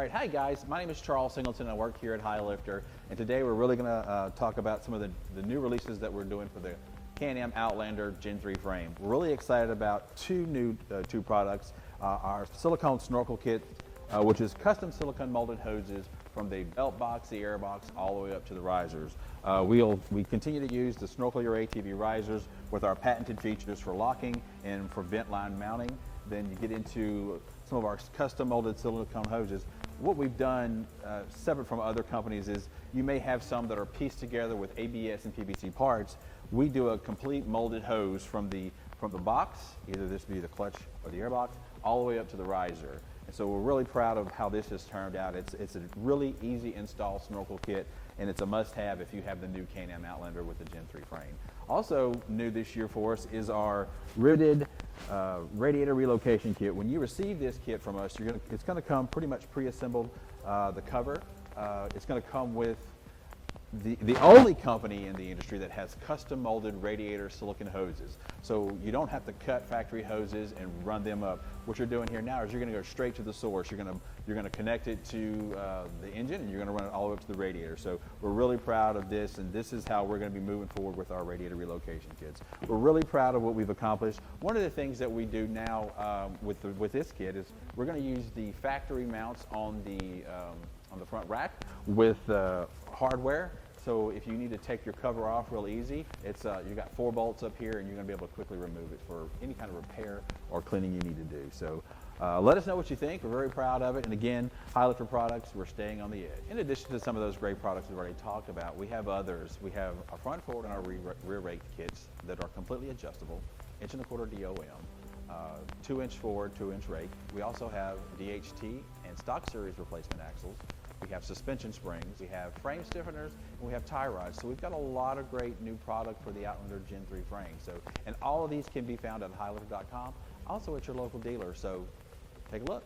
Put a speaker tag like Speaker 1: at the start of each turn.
Speaker 1: All right, hi guys, my name is Charles Singleton. I work here at Highlifter, and today we're really going to talk about some of the new releases that we're doing for the Can-Am Outlander Gen 3 frame. We're really excited about two products. Our silicone snorkel kit, which is custom silicone molded hoses from the belt box, the air box, all the way up to the risers. We continue to use the Snorkel Your ATV risers with our patented features for locking and for vent line mounting. Then you get into some of our custom molded silicone hoses. What we've done separate from other companies is you may have some that are pieced together with ABS and PVC parts. We do a complete molded hose from the box, either this be the clutch or the air box, all the way up to the riser. And so we're really proud of how this has turned out. It's a really easy install snorkel kit, and it's a must-have if you have the new Can-Am Outlander with the Gen 3 frame. Also new this year for us is our riveted radiator relocation kit. When you receive this kit from us, it's going to come pretty much pre-assembled. The cover, it's going to come with the only company in the industry that has custom molded radiator silicone hoses. So you don't have to cut factory hoses and run them up. What you're doing here now is you're going to go straight to the source. You're going to connect it to the engine, and you're going to run it all the way up to the radiator. So we're really proud of this, and this is how we're going to be moving forward with our radiator relocation kits. We're really proud of what we've accomplished. One of the things that we do now with this kit is we're going to use the factory mounts on the front rack with hardware. So if you need to take your cover off real easy, it's you got 4 bolts up here, and you're going to be able to quickly remove it for any kind of repair or cleaning you need to do. So let us know what you think. We're very proud of it. And again, Highlifter products, we're staying on the edge. In addition to some of those great products we've already talked about, we have others. We have our front forward and our rear rake kits that are completely adjustable, 1.25 DOM, 2-inch forward, 2-inch rake. We also have DHT and stock series replacement axles. We have suspension springs, we have frame stiffeners, and we have tie rods. So we've got a lot of great new product for the Outlander Gen 3 frame. So, and all of these can be found at highlifter.com, also at your local dealer. So take a look.